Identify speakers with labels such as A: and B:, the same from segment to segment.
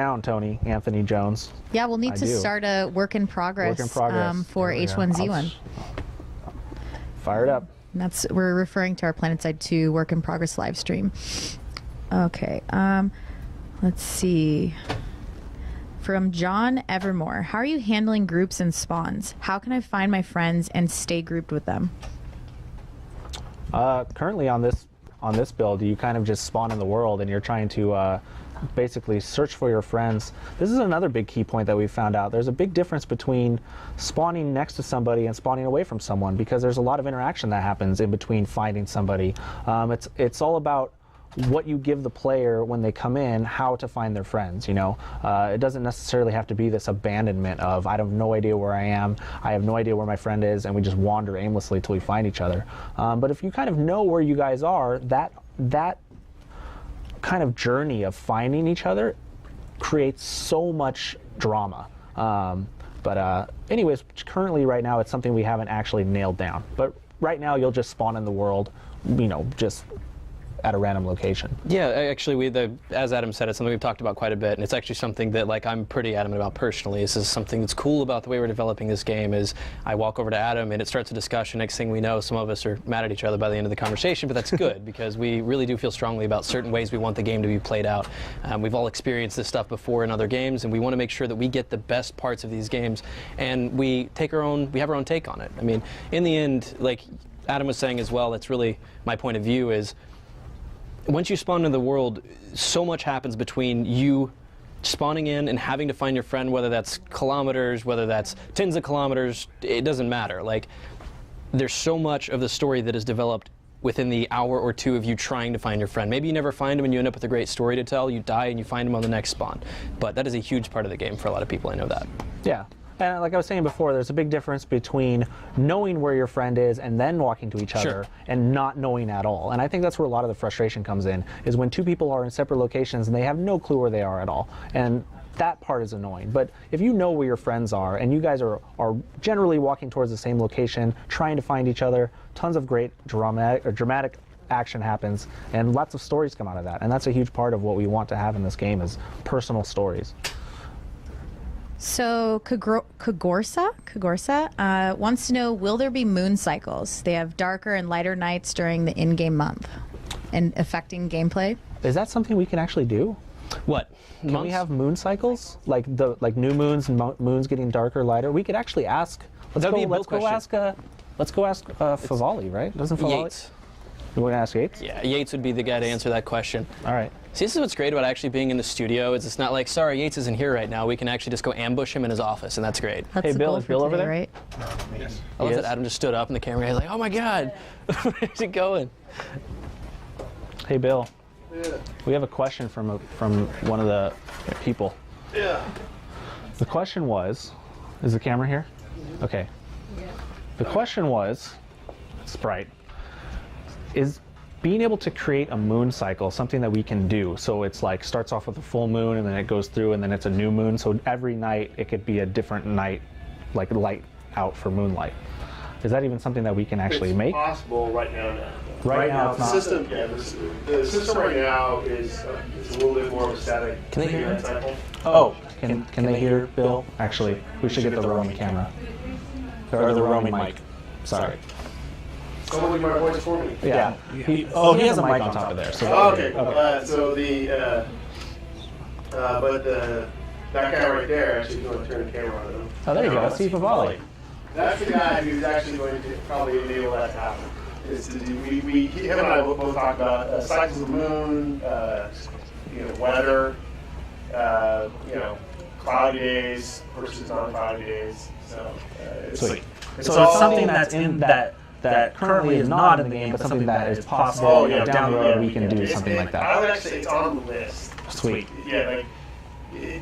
A: down, Anthony Jones.
B: Yeah, we'll need to start a work in progress, for H1Z1.
A: Fire it up.
B: We're referring to our PlanetSide 2 work in progress live stream. Okay. Let's see. From John Evermore, how are you handling groups and spawns? How can I find my friends and stay grouped with them?
A: Currently on this build, you kind of just spawn in the world and you're trying to basically search for your friends. This is another big key point that we found out. There's a big difference between spawning next to somebody and spawning away from someone, because there's a lot of interaction that happens in between finding somebody. It's all about what you give the player when they come in, how to find their friends, you know. It doesn't necessarily have to be this abandonment of, I have no idea where I am, I have no idea where my friend is, and we just wander aimlessly till we find each other. But if you kind of know where you guys are, that kind of journey of finding each other creates so much drama. Anyways, currently right now it's something we haven't actually nailed down. But right now you'll just spawn in the world, you know, just at a random location.
C: Yeah, actually, as Adam said, it's something we've talked about quite a bit, and it's actually something that, like, I'm pretty adamant about personally. This is something that's cool about the way we're developing this game. Is I walk over to Adam and it starts a discussion. Next thing we know, some of us are mad at each other by the end of the conversation, but that's good because we really do feel strongly about certain ways we want the game to be played out. We've all experienced this stuff before in other games, and we want to make sure that we get the best parts of these games, and we have our own take on it. I mean, in the end, like Adam was saying as well, that's really my point of view is, once you spawn into the world, so much happens between you spawning in and having to find your friend, whether that's kilometers, whether that's tens of kilometers, it doesn't matter. Like, there's so much of the story that is developed within the hour or two of you trying to find your friend. Maybe you never find him and you end up with a great story to tell, you die and you find him on the next spawn. But that is a huge part of the game for a lot of people, I know that.
A: Yeah. And like I was saying before, there's a big difference between knowing where your friend is and then walking to each other and not knowing at all. And I think that's where a lot of the frustration comes in, is when two people are in separate locations and they have no clue where they are at all. And that part is annoying. But if you know where your friends are and you guys are generally walking towards the same location, trying to find each other, tons of great dramatic action happens and lots of stories come out of that. And that's a huge part of what we want to have in this game, is personal stories.
B: So Kagorsa wants to know, will there be moon cycles? They have darker and lighter nights during the in-game month and affecting gameplay.
A: Is that something we can actually do?
C: What?
A: Can we have moon cycles? Like new moons and moons getting darker, lighter? We could actually ask. Let's go ask Favali, right? Doesn't Favali?
C: Yates.
A: You want to ask Yates?
C: Yeah, Yates would be the guy to answer that question.
A: All right.
C: See, this is what's great about actually being in the studio, is it's not like, sorry, Yates isn't here right now. We can actually just go ambush him in his office, and that's great.
B: That's
A: hey, Bill, is Bill over there?
B: Right?
C: Yes. I love that Adam just stood up in the camera. He's like, oh my God, where's it going?
A: Hey, Bill.
D: Yeah.
A: We have a question from one of the people.
D: Yeah.
A: The question was, is the camera here? Okay.
B: Yeah.
A: The question was, Sprite, is being able to create a moon cycle something that we can do? So it's like starts off with a full moon and then it goes through and then it's a new moon. So every night it could be a different night, like light out for moonlight. Is that even something that we can actually make?
D: It's possible right now.
A: Right now, it's not.
D: The system right now is a little bit more of a static.
C: Can they hear
D: cycle.
A: Oh, can they hear Bill? Actually, we should get the roaming camera. Or the roaming mic. Sorry.
D: Someone do my voice for me.
A: Yeah. He has a mic on top of there. So
D: Okay. That guy right there, actually, going to turn the camera on.
A: Oh, there you go. See Favali.
D: That's the guy who's actually going to probably enable that to happen. Him and I both talked about cycles of the moon, weather, cloudy days versus non-cloudy days. So it's
A: something that's in that currently is not in the game, but something that is possible. Down the road, we can do something like that.
D: I would actually say it's on the list.
A: Sweet.
D: Yeah,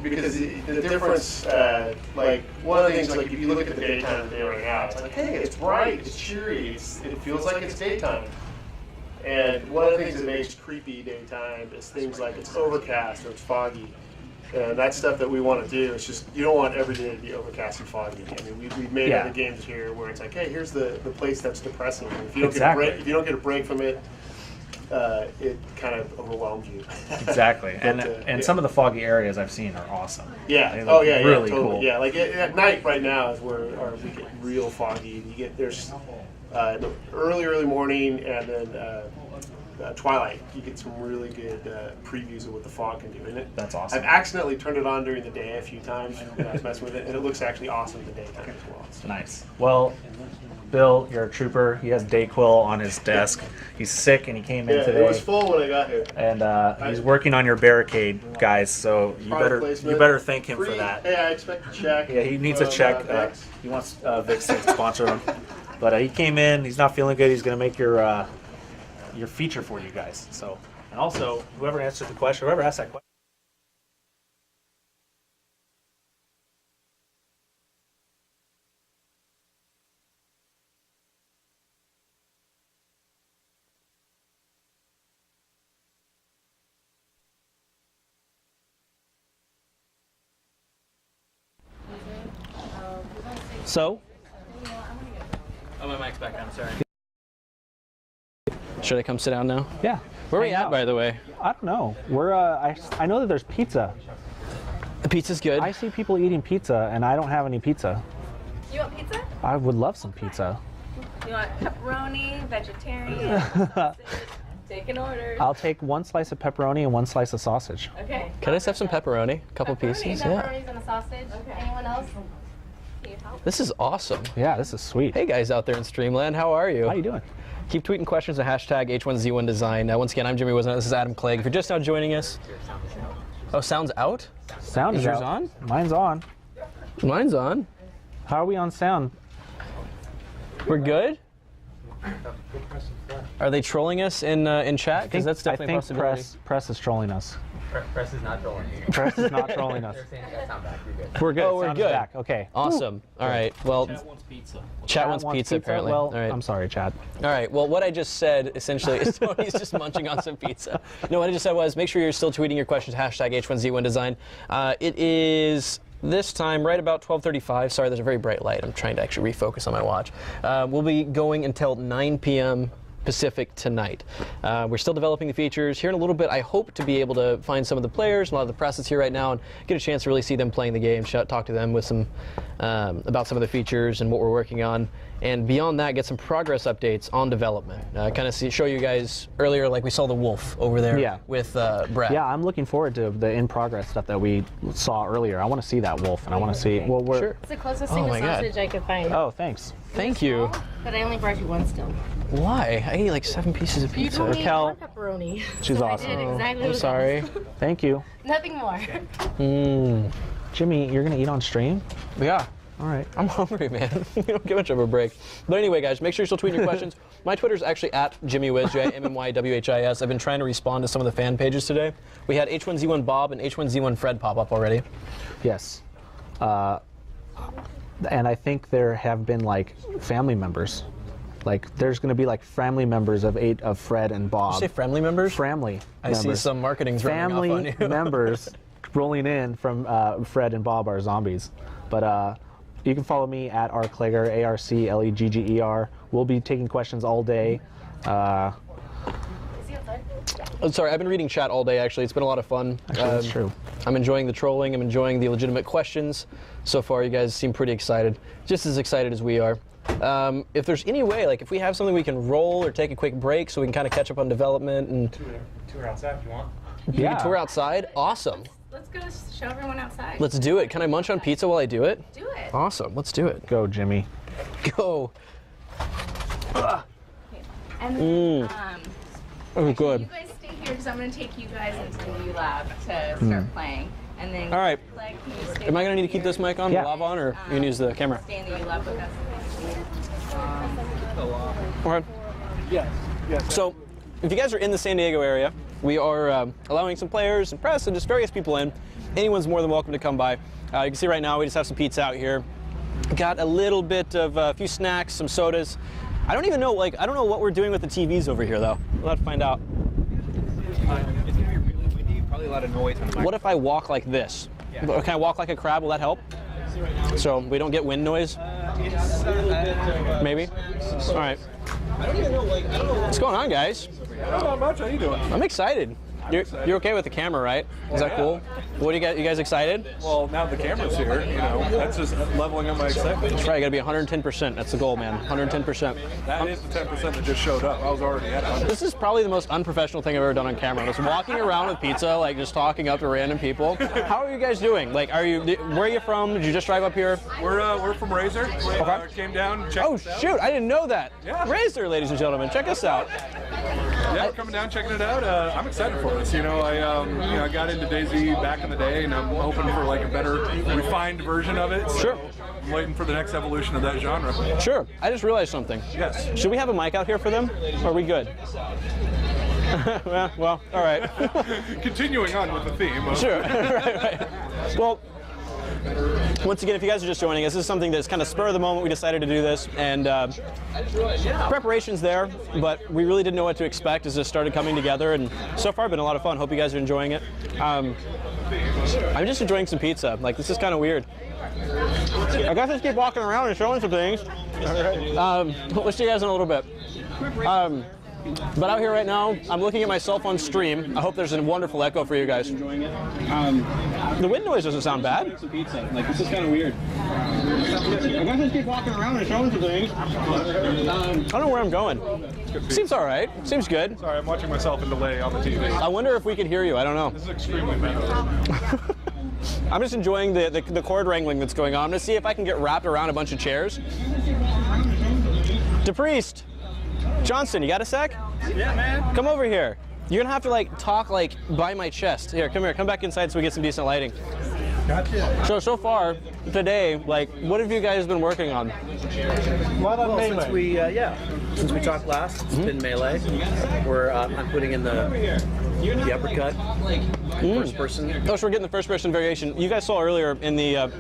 D: because the difference, one of the things, like if you look at the daytime of the day right now, it's like, hey, it's bright, it's cheery, it feels like it's daytime. And one of the things that makes creepy daytime is things like it's overcast or it's foggy. And that's stuff that we want to do. It's just, you don't want every day to be overcast and foggy. I mean, we've made other games here where it's like, hey, here's the place that's depressing. And if you don't get a break from it, it kind of overwhelms you.
A: Exactly. And
D: yeah.
A: some of the foggy areas I've seen are awesome.
D: Yeah.
A: They
D: Oh
A: look
D: yeah.
A: really
D: Yeah. Totally.
A: cool.
D: Yeah. Like at night right now is where we get real foggy. There's early morning and then twilight. You get some really good previews of what the fog can do. And
A: That's awesome.
D: I've accidentally turned it on during the day a few times when I was messing with it, and it looks actually awesome in the daytime as well. So.
A: Nice. Well, Bill, you're a trooper. He has Dayquil on his desk. He's sick, and he came in
D: Yeah,
A: today.
D: it was full when I got here.
A: And he's working on your barricade, guys. So you better thank him for that.
D: Hey, I expect a check.
A: Yeah, he needs a check. He wants Vic's to sponsor him. But he came in. He's not feeling good. He's going to make your feature for you guys. So, and also whoever answered the question, whoever asked that question. So,
C: Oh, my mic's back on, sorry. Should I come sit down now?
A: yeah.
C: Where are we
A: Hang
C: at,
A: out.
C: by the way?
A: I don't know. We're I know that there's pizza.
C: The pizza's good.
A: I see people eating pizza, and I don't have any pizza.
E: You want pizza?
A: I would love some pizza.
E: You want pepperoni, vegetarian, sausage? Take an order.
A: I'll take one slice of pepperoni and one slice of sausage.
E: Okay.
C: Can I just have some pepperoni? A couple pieces? Yeah.
E: Pepperonis and a sausage. Okay. Anyone else? Can you help?
C: This is awesome.
A: Yeah, this is sweet.
C: Hey guys out there in Streamland, how are you?
A: How you doing?
C: Keep tweeting questions at hashtag H1Z1 Design. Once again, I'm Jimmy Wisner. This is Adam Clegg. If you're just now joining us, oh, sound's out?
A: Sound
C: Is
A: is
C: yours
A: out.
C: on?
A: Mine's on.
C: Mine's on.
A: How are we on sound?
C: We're good? Are they trolling us in chat? Because that's definitely a possibility.
A: press is trolling us.
F: Press is not trolling.
A: Press is not trolling us.
F: They're saying you guys sound back. You're good.
A: We're good.
C: Oh, we're
A: Sound is
C: good.
A: back. Okay.
C: Awesome. All right. Well, Chat wants pizza apparently.
A: Well,
C: All right.
A: I'm sorry, Chad.
C: All right. Well, what I just said essentially is Tony's just munching on some pizza. No, what I just said was make sure you're still tweeting your questions, hashtag H1Z1 Design. It is this time right about 12:35. Sorry, there's a very bright light. I'm trying to actually refocus on my watch. We'll be going until 9 p.m. Pacific tonight. We're still developing the features. Here in a little bit, I hope to be able to find some of the players, a lot of the press that's here right now, and get a chance to really see them playing the game, talk to them with some about some of the features and what we're working on. And beyond that, get some progress updates on development. Kind of show you guys earlier, like we saw the wolf over there with Brad.
A: Yeah, I'm looking forward to the in-progress stuff that we saw earlier. I want to see that wolf, and I want to see. Well, we're.
C: Sure.
E: It's the closest
C: Oh
E: thing to
C: my God.
E: sausage I could find.
A: Oh, thanks.
C: Thank you.
E: But I only brought you one still.
C: Why? I ate like 7 pieces of
E: You
C: pizza.
E: told me
A: Raquel,
E: one pepperoni.
A: she's
E: so
A: awesome.
E: I did exactly
C: I'm
E: what
C: sorry.
A: Thank you,
E: Nothing more.
A: Jimmy. You're gonna eat on stream?
C: Yeah.
A: All right.
C: I'm hungry, man. You don't get much of a break. But anyway, guys, make sure you're still tweeting your questions. My Twitter's actually at JimmyWhiz, JMMYWHIS. I've been trying to respond to some of the fan pages today. We had H1Z1 Bob and H1Z1 Fred pop up already.
A: Yes. And I think there have been like family members. Like there's going to be like family members of Fred and Bob.
C: Did you say family members?
A: Family.
C: I see
A: members.
C: some marketing's running off on
A: Family
C: you.
A: members rolling in from Fred and Bob are zombies. But you can follow me at rclegger, ARCLEGGER. We'll be taking questions all day.
E: Is he outside?
C: Oh, sorry, I've been reading chat all day, actually. It's been a lot of fun.
A: Actually, that's true.
C: I'm enjoying the trolling. I'm enjoying the legitimate questions. So far, you guys seem pretty excited. Just as excited as we are. If there's any way, like if we have something we can roll or take a quick break so we can kind of catch up on development and
F: Tour outside if you want.
C: you can tour outside, awesome.
E: Let's go show everyone outside.
C: Let's do it. Can I munch on pizza while I do it?
E: do it.
C: Awesome. Let's do it.
A: Go, Jimmy.
C: Go.
E: And then,
C: Oh,
E: you
C: good.
E: guys stay here because I'm going to take you guys into the U Lab to start playing. And then,
C: All right.
E: Clegg, can you stay
C: Am I going to need to keep this mic on,
A: Yeah.
C: the lav on, or you can use the camera?
E: Stay in the U Lab with us.
C: Okay.
D: Yes. Yes.
C: So, if you guys are in the San Diego area, we are allowing some players and press and just various people in. Anyone's more than welcome to come by. You can see right now we just have some pizza out here. Got a little bit of a few snacks, some sodas. I don't even know, I don't know what we're doing with the TVs over here, though. We'll have to find out.
F: It's gonna be really windy. Probably a lot of noise on the mic.
C: What if I walk like this?
F: Yeah.
C: Can I walk like a crab? Will that help? So we don't get wind noise?
F: It's a little bit of
C: Maybe? All right. What's going on, guys?
F: Not much. How you doing?
C: I'm excited. You're okay with the camera, right? Is that cool? What do you guys excited?
F: Well, now the camera's here, you know, that's just leveling up my excitement.
C: That's right, you gotta be 110%. That's the goal, man. 110%.
F: That is the 10% that just showed up. I was already at 100.
C: This is probably the most unprofessional thing I've ever done on camera. Just walking around with pizza, like just talking up to random people. How are you guys doing? Like, where are you from? Did you just drive up here?
F: We're from Razor.
C: Okay.
F: Came down, checked
C: Oh
F: us out.
C: shoot, I didn't know that.
F: Yeah.
C: Razor, ladies and gentlemen, check us out.
F: Yeah, we're coming down, checking it out. I'm excited for this. You know, I got into DayZ back in the day, and I'm hoping for like a better, refined version of it. So
C: Sure.
F: I'm waiting for the next evolution of that genre.
C: Sure, I just realized something.
F: Yes.
C: Should we have a mic out here for them? Or are we good? well, all right.
F: Continuing on with the theme.
C: Sure. right. Well, once again, if you guys are just joining us, this is something that's kind of spur of the moment. We decided to do this, and preparation's there, but we really didn't know what to expect as this started coming together, and so far been a lot of fun. Hope you guys are enjoying it. I'm just enjoying some pizza. Like, this is kind of weird. I guess let's keep walking around and showing some things. All right. We'll see you guys in a little bit. But out here right now, I'm looking at myself on stream. I hope there's a wonderful echo for you guys. The wind noise doesn't sound bad. Like, this is kind of weird. I guess let's keep walking around and showing some things. I don't know where I'm going. Seems all right. Seems good.
F: Sorry, I'm watching myself in delay on the TV.
C: I wonder if we could hear you. I don't know.
F: This is extremely bad.
C: I'm just enjoying the cord wrangling that's going on. I'm going to see if I can get wrapped around a bunch of chairs. DePriest. Johnson, you got a sec?
F: Yeah, man.
C: Come over here. You're gonna have to like talk like by my chest. Here, come here. Come back inside so we get some decent lighting.
F: Gotcha.
C: So far today, like, what have you guys been working on?
G: Well, since we talked last, it's been Melee. I'm putting in the uppercut, first person.
C: Oh, so we're getting the first person variation. You guys saw earlier in the.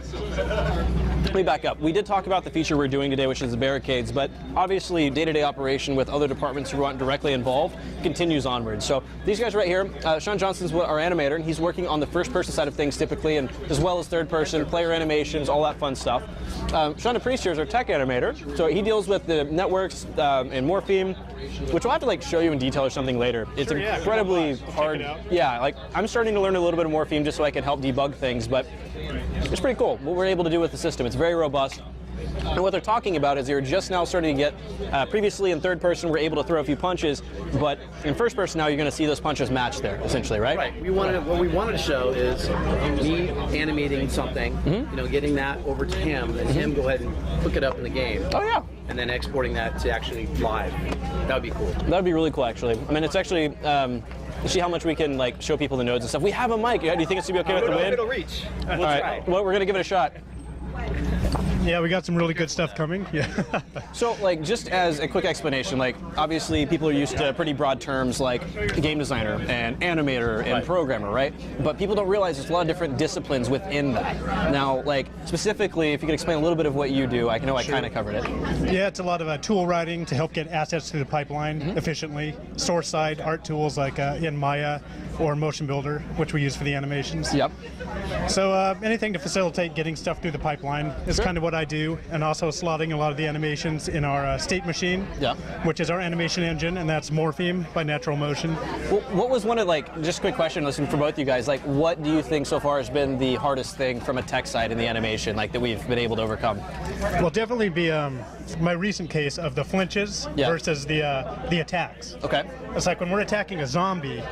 C: Let me back up. We did talk about the feature we're doing today, which is the barricades, but obviously day-to-day operation with other departments who aren't directly involved continues onward. So these guys right here, Sean Johnson's our animator, and he's working on the first-person side of things typically, and as well as third-person, player animations, all that fun stuff. Sean DePriest here is our tech animator, so he deals with the networks and Morpheme, which we'll have to like show you in detail or something later. It's incredibly hard. Yeah, like I'm starting to learn a little bit of Morpheme just so I can help debug things, but it's pretty cool what we're able to do with the system. It's very robust. And what they're talking about is they're just now starting to get, previously in third person we're able to throw a few punches, but in first person now you're going to see those punches match there, essentially, right?
G: Right. What we wanted to show is me animating something, getting that over to him, and him go ahead and hook it up in the game.
C: Oh yeah.
G: And then exporting that to actually live. That would be cool.
C: That would be really cool, actually. I mean, it's actually. See how much we can like show people the nodes and stuff. We have a mic. Do you think it's gonna be okay with the wind?
G: It'll reach.
C: All right. Well, we're gonna give it a shot.
H: Yeah, we got some really good stuff coming. Yeah.
C: So, like, just as a quick explanation, like, obviously people are used to pretty broad terms like game designer and animator and programmer, right? But people don't realize there's a lot of different disciplines within that. Now, like, specifically, if you could explain a little bit of what you do, I know I kind of covered it.
H: Yeah, it's a lot of tool writing to help get assets through the pipeline efficiently. Source side art tools like in Maya or Motion Builder, which we use for the animations.
C: Yep.
H: So anything to facilitate getting stuff through the pipeline is kind of what I do, and also slotting a lot of the animations in our state machine, which is our animation engine, and that's Morpheme by Natural Motion.
C: Well, what was one of, like, just a quick question, listening for both you guys, like, what do you think so far has been the hardest thing from a tech side in the animation, like, that we've been able to overcome?
H: Well, definitely be my recent case of the flinches versus the attacks.
C: Okay.
H: It's like when we're attacking a zombie,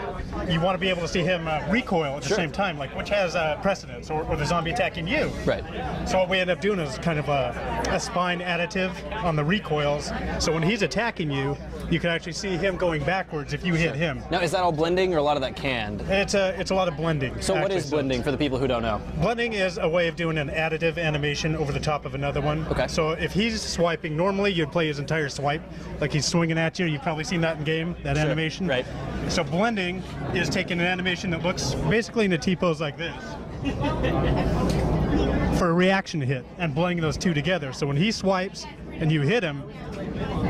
H: you want to be able to see him recoil at the same time, like which has precedence, or the zombie attacking you.
C: Right.
H: So what we end up doing is kind of a spine additive on the recoils. So when he's attacking you, you can actually see him going backwards if you hit him.
C: Now, is that all blending or a lot of that canned?
H: It's a lot of blending.
C: So what is blending for the people who don't know?
H: Blending is a way of doing an additive animation over the top of another one.
C: Okay.
H: So if he's swiping, normally you'd play his entire swipe, like he's swinging at you. You've probably seen that in game, that animation.
C: Right.
H: So blending is taking an animation that looks basically in a T-pose like this for a reaction hit and blending those two together. So when he swipes and you hit him,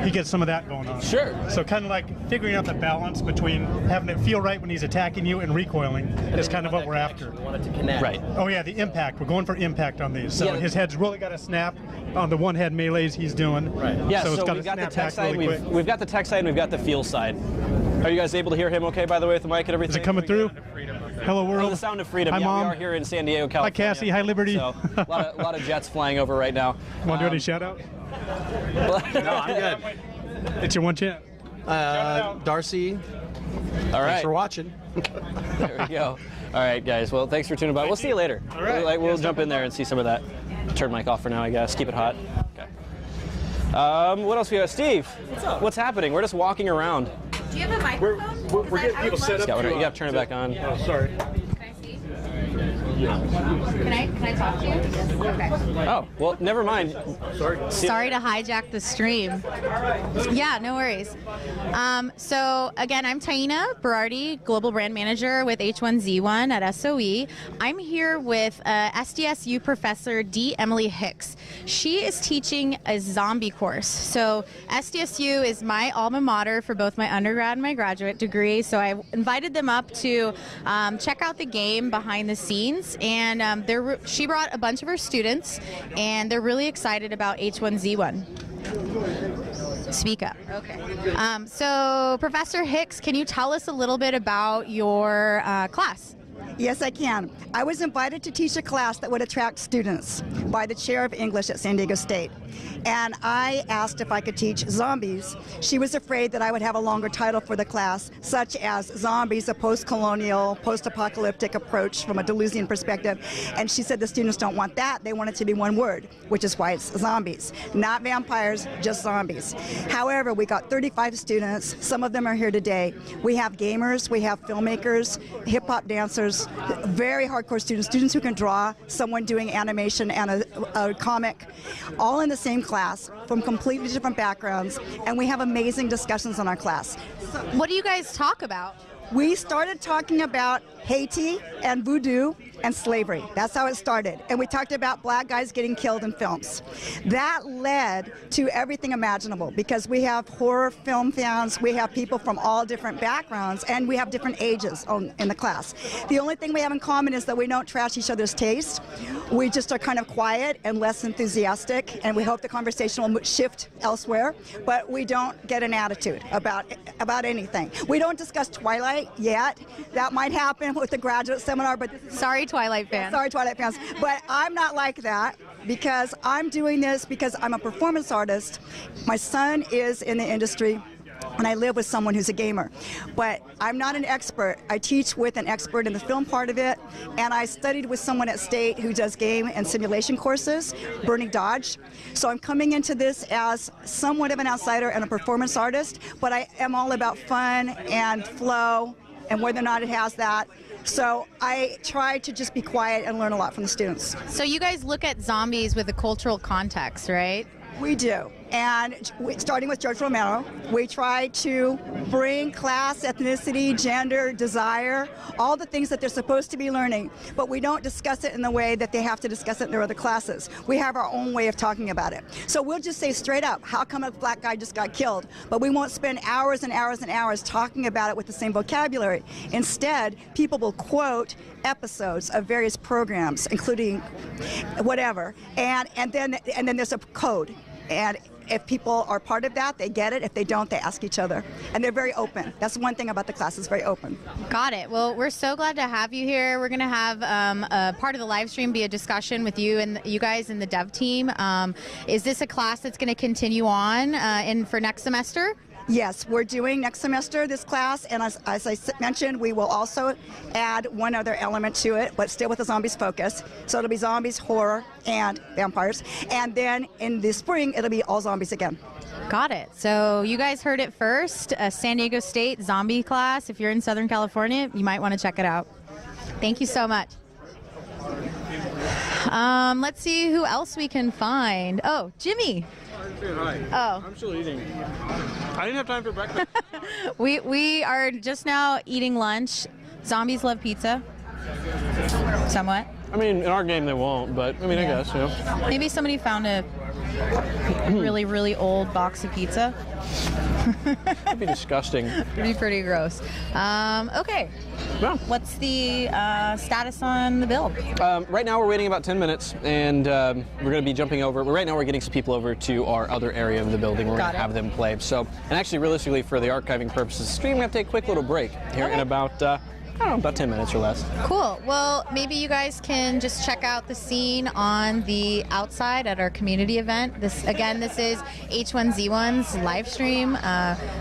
H: he gets some of that going on.
C: Sure.
H: So kind of like figuring out the balance between having it feel right when he's attacking you and recoiling is kind of what we're after.
G: We want it to connect.
C: Right.
H: Oh yeah, the impact. We're going for impact on these. So his head's really got to snap on the one-head melees he's doing.
G: Right.
C: Yeah,
H: so,
C: so we've got the tech side, we've got the tech side, and we've got the feel side. Are you guys able to hear him okay, by the way, with the mic and everything?
H: Is it coming through? Hello, world.
C: Oh, the sound of freedom.
H: Hi,
C: yeah,
H: Mom.
C: we are here in San Diego, California.
H: Hi, Cassie. Hi, Liberty.
C: So, a lot of jets flying over right now.
H: Want to do any shout-out?
G: No, I'm good.
H: It's your one chance.
G: Darcy,
C: All right.
G: thanks for watching.
C: There we go. All right, guys. Well, thanks for tuning by. We'll see you later.
H: All right.
C: We'll jump in there and see some of that. Turn mic off for now, I guess. Keep it hot. Okay. What else we have? Steve, what's happening? We're just walking around.
E: Do you have a microphone?
F: We're getting people set up.
C: You got to turn it back on.
F: Oh, sorry.
E: Can I see? Can I talk to you? Okay.
C: Oh, well, never mind.
B: Sorry to hijack the stream. Yeah, no worries. So again, I'm Taina Berardi, Global Brand Manager with H1Z1 at SOE. I'm here with SDSU Professor D. Emily Hicks. She is teaching a zombie course. So SDSU is my alma mater for both my undergrad and my graduate degree. So I invited them up to check out the game behind the scenes. And she brought a bunch of her students, and they're really excited about H1Z1. Speak up. Okay. So, Professor Hicks, can you tell us a little bit about your class?
I: Yes, I can. I was invited to teach a class that would attract students by the chair of English at San Diego State. And I asked if I could teach zombies. She was afraid that I would have a longer title for the class, such as Zombies, a post-colonial, post-apocalyptic approach from a Deleuzian perspective. And she said the students don't want that. They want it to be one word, which is why it's zombies. Not vampires, just zombies. However, we got 35 students. Some of them are here today. We have gamers, we have filmmakers, hip-hop dancers, very hardcore students who can draw, someone doing animation and a comic, all in the same class from completely different backgrounds, and we have amazing discussions in our class.
B: What do you guys talk about?
I: We started talking about Haiti and voodoo and slavery. That's how it started. And we talked about black guys getting killed in films. That led to everything imaginable because we have horror film fans, we have people from all different backgrounds, and we have different ages in the class. The only thing we have in common is that we don't trash each other's taste. We just are kind of quiet and less enthusiastic, and we hope the conversation will shift elsewhere, but we don't get an attitude about anything. We don't discuss Twilight yet. That might happen with the graduate seminar, but
B: sorry, Twilight fans.
I: Sorry, Twilight fans. But I'm not like that because I'm doing this because I'm a performance artist. My son is in the industry, and I live with someone who's a gamer. But I'm not an expert. I teach with an expert in the film part of it, and I studied with someone at State who does game and simulation courses, Bernie Dodge. So I'm coming into this as somewhat of an outsider and a performance artist, but I am all about fun and flow and whether or not it has that. So I try to just be quiet and learn a lot from the students.
B: So you guys look at zombies with a cultural context, right?
I: We do. And starting with George Romero, we try to bring class, ethnicity, gender, desire, all the things that they're supposed to be learning, but we don't discuss it in the way that they have to discuss it in their other classes. We have our own way of talking about it. So we'll just say straight up, how come a black guy just got killed? But we won't spend hours and hours and hours talking about it with the same vocabulary. Instead, people will quote episodes of various programs, including whatever, and then there's a code. And if people are part of that, they get it. If they don't, they ask each other. And they're very open. That's one thing about the class, it's very open.
B: Got it. Well, we're so glad to have you here. We're going to have a part of the live stream be a discussion with you and you guys in the dev team. Is this a class that's going to continue on for next semester?
I: Yes, we're doing next semester this class, and as I mentioned, we will also add one other element to it, but still with a zombies focus. So it'll be zombies, horror, and vampires. And then in the spring, it'll be all zombies again.
B: Got it. So you guys heard it first, a San Diego State zombie class. If you're in Southern California, you might want to check it out. Thank you so much. Let's see who else we can find. Oh, Jimmy.
F: Hi.
B: Oh.
F: I'm still eating. I didn't have time for breakfast.
B: We are just now eating lunch. Zombies love pizza. Somewhat.
C: I mean, in our game they won't, but I mean,
B: Yeah.
C: I guess, you know.
B: Maybe somebody found a really, really old box of pizza.
C: That'd be disgusting.
B: It'd be pretty gross. Okay.
C: Yeah.
B: What's the status on the build?
C: Right now we're waiting about 10 minutes, and we're going to be jumping over. Right now we're getting some people over to our other area of the building. We're going to have them play. So, and actually, realistically, for the archiving purposes, the stream, we have to take a quick little break here in about, I don't know, about 10 minutes or less.
B: Cool. Well, maybe you guys can just check out the scene on the outside at our community event. This is H1Z1's live stream.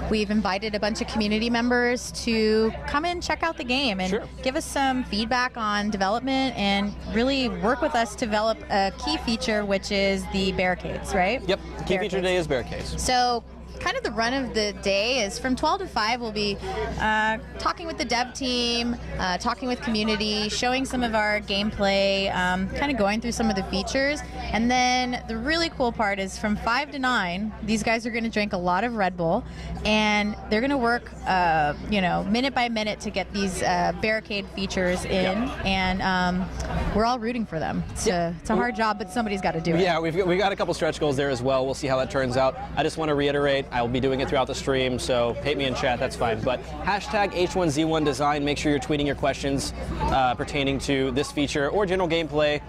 B: We've invited a bunch of community members to come and check out the game and give us some feedback on development and really work with us to develop a key feature, which is the barricades, right?
C: Yep. The key feature today is barricades.
B: So, kind of the run of the day is from 12 to 5 we'll be talking with the dev team, talking with community, showing some of our gameplay, kind of going through some of the features. And then the really cool part is from 5 to 9, these guys are going to drink a lot of Red Bull, and they're going to work minute by minute to get these barricade features in. And we're all rooting for them. It's a hard job, but somebody's got to do it.
C: Yeah, we've got a couple stretch goals there as well. We'll see how that turns out. I just want to reiterate, I'll be doing it throughout the stream, so hate me in chat, that's fine. But hashtag H1Z1 Design, make sure you're tweeting your questions pertaining to this feature or general gameplay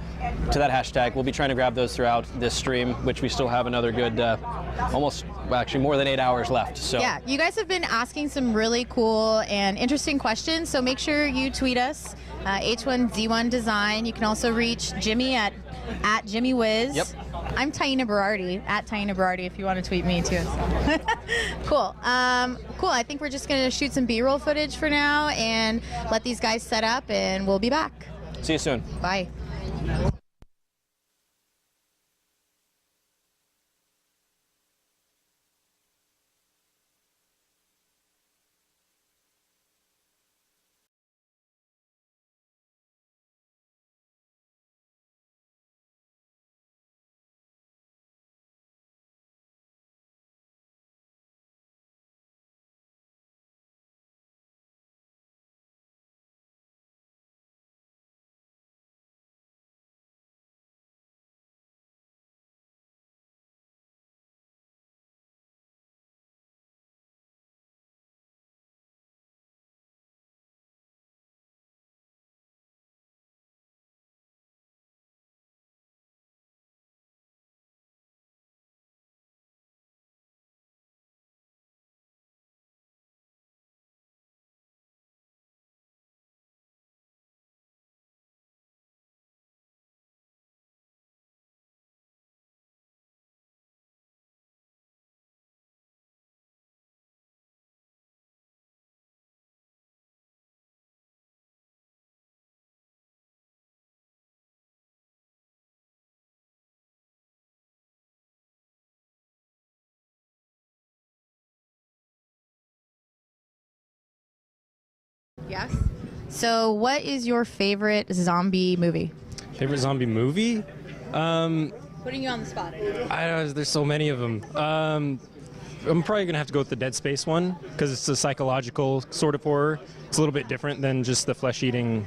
C: to that hashtag. We'll be trying to grab those throughout this stream, which we still have another good, actually more than 8 hours left. So
B: yeah, you guys have been asking some really cool and interesting questions, so make sure you tweet us, H1Z1 Design. You can also reach Jimmy at JimmyWiz.
C: Yep.
B: I'm Taina Berardi, at Taina Berardi, if you want to tweet me too. Cool. Cool. I think we're just going to shoot some B-roll footage for now and let these guys set up, and we'll be back.
C: See you soon.
B: Bye. Yes. So, what is your favorite zombie movie?
J: Favorite zombie movie?
B: Putting you on the spot.
J: I know, there's so many of them. I'm probably going to have to go with the Dead Space one, because it's a psychological sort of horror. It's a little bit different than just the flesh-eating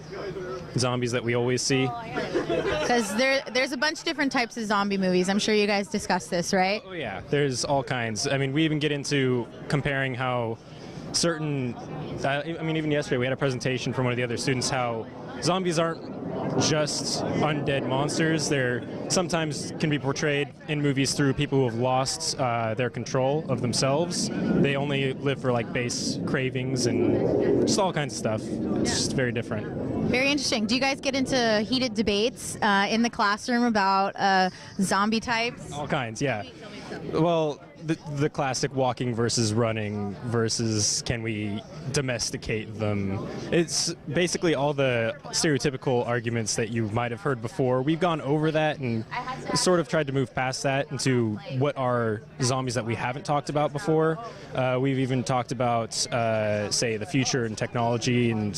J: zombies that we always see.
B: Because there's a bunch of different types of zombie movies. I'm sure you guys discussed this, right?
J: Oh, yeah. There's all kinds. I mean, we even get into comparing how certain... even yesterday we had a presentation from one of the other students how zombies aren't just undead monsters. They're sometimes can be portrayed in movies through people who have lost their control of themselves. They only live for like base cravings and just all kinds of stuff. It's just very different.
B: Very interesting. Do you guys get into heated debates in the classroom about zombie types?
J: All kinds, yeah. Well, the classic walking versus running versus can we domesticate them. It's basically all the stereotypical arguments that you might have heard before. We've gone over that and sort of tried to move past that into what are zombies that we haven't talked about before. We've even talked about, say, the future and technology and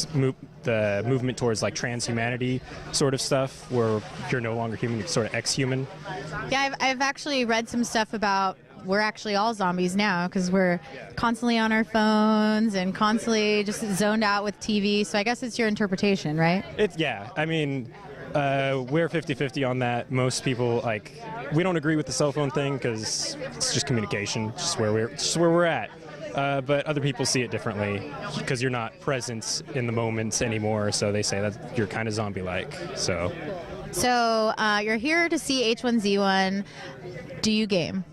J: the movement towards like transhumanity sort of stuff, where if you're no longer human, you're sort of ex-human.
B: Yeah, I've actually read some stuff about we're actually all zombies now because we're constantly on our phones and constantly just zoned out with TV. So I guess it's your interpretation, right?
J: Yeah. I mean, we're 50-50 on that. Most people, we don't agree with the cell phone thing because it's just communication, just where we're at. but other people see it differently because you're not present in the moment anymore. So they say that you're kind of zombie-like. So
B: you're here to see H1Z1. Do you game?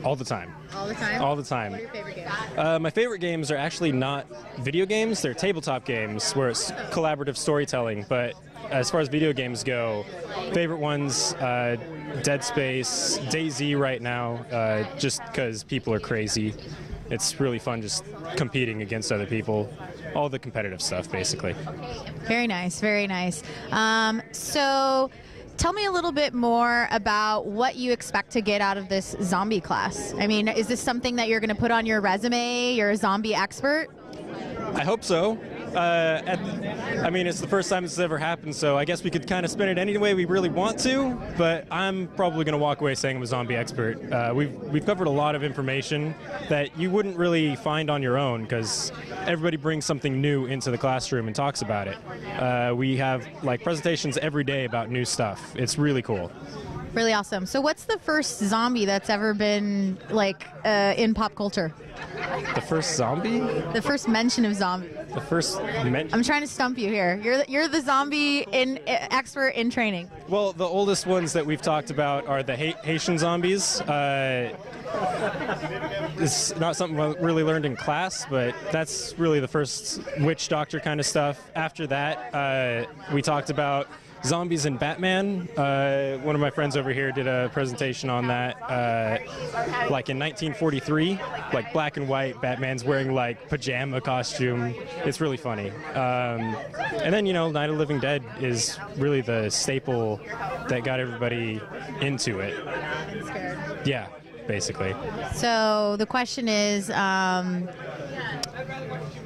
J: All the time.
B: All the time?
J: All the time.
B: What are your favorite games?
J: My favorite games are actually not video games. They're tabletop games where it's collaborative storytelling. But as far as video games go, favorite ones, Dead Space, DayZ right now, just because people are crazy. It's really fun just competing against other people. All the competitive stuff, basically.
B: Very nice, very nice. So tell me a little bit more about what you expect to get out of this zombie class. I mean, is this something that you're going to put on your resume? You're a zombie expert?
J: I hope so. I mean, it's the first time this has ever happened, so I guess we could kind of spin it any way we really want to, but I'm probably going to walk away saying I'm a zombie expert. We've covered a lot of information that you wouldn't really find on your own because everybody brings something new into the classroom and talks about it. We have like presentations every day about new stuff. It's really cool.
B: Really awesome. So what's the first zombie that's ever been like in pop culture?
J: The first zombie?
B: The first mention of zombie.
J: The first mention?
B: I'm trying to stump you here. You're the zombie expert in training.
J: Well, the oldest ones that we've talked about are the Haitian zombies. It's not something I really learned in class, but that's really the first witch doctor kind of stuff. After that, we talked about zombies in Batman. One of my friends over here did a presentation on that, like in 1943, like black and white. Batman's wearing like pajama costume. It's really funny. And then, you know, Night of the Living Dead is really the staple that got everybody into it.
B: And scared.
J: Yeah, basically.
B: So the question is,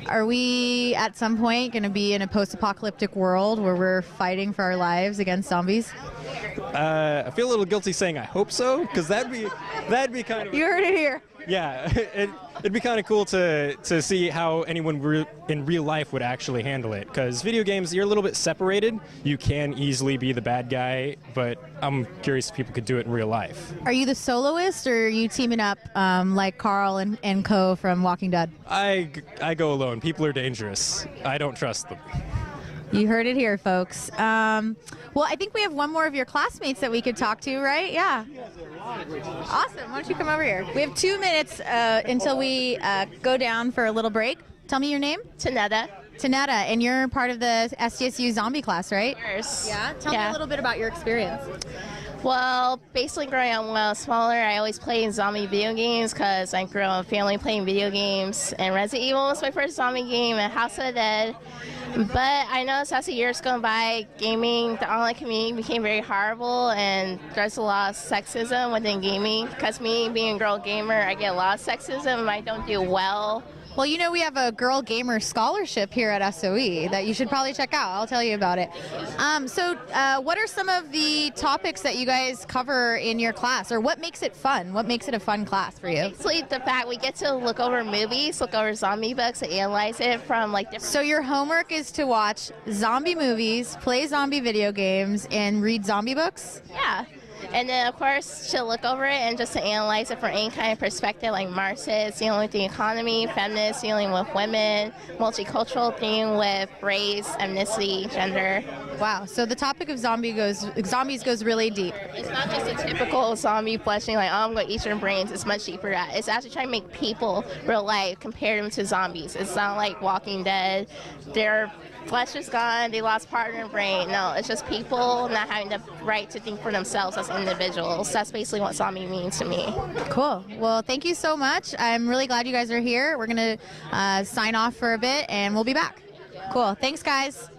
B: are we at some point going to be in a post-apocalyptic world where we're fighting for our lives against zombies?
J: I feel a little guilty saying I hope so, because that'd be kind of...
B: You heard it here.
J: Yeah, it'd be kind of cool to see how anyone in real life would actually handle it. Because video games, you're a little bit separated. You can easily be the bad guy, but I'm curious if people could do it in real life.
B: Are you the soloist, or are you teaming up like Carl and Co. from Walking Dead?
J: I go alone. People are dangerous. I don't trust them.
B: You heard it here, folks. Well, I think we have one more of your classmates that we could talk to, right? Yeah. Awesome. Why don't you come over here? We have 2 minutes until we go down for a little break. Tell me your name.
K: Tanetta.
B: Tanetta, and you're part of the SDSU zombie class, right?
K: Yes.
B: Yeah? Tell me a little bit about your experience.
K: Well, basically growing up when I was smaller, I always played zombie video games because I grew up in a family playing video games. And Resident Evil was my first zombie game, and House of the Dead. But I noticed as the years go by, gaming, the online community became very horrible, and there's a lot of sexism within gaming. Because me being a girl gamer, I get a lot of sexism and I don't do well.
B: Well, you know, we have a Girl Gamer Scholarship here at SOE that you should probably check out. I'll tell you about it. So what are some of the topics that you guys cover in your class, or what makes it fun? What makes it a fun class for you?
K: Basically, the fact we get to look over movies, look over zombie books, and analyze it from like different...
B: So your homework is to watch zombie movies, play zombie video games, and read zombie books?
K: Yeah. And then, of course, to look over it and just to analyze it from any kind of perspective, like Marxist, dealing with the economy, feminists, dealing with women, multicultural, dealing with race, ethnicity, gender.
B: Wow, so the topic of zombies goes really deep.
K: It's not just a typical zombie fleshing, like, oh, I'm going to eat your brains. It's much deeper than that. It's actually trying to make people real life, compare them to zombies. It's not like Walking Dead. Their flesh is gone, they lost part of their brain. No, it's just people not having the right to think for themselves as individuals. That's basically what zombie means to me.
B: Cool. Well, thank you so much. I'm really glad you guys are here. We're going to sign off for a bit, and we'll be back. Cool. Thanks, guys.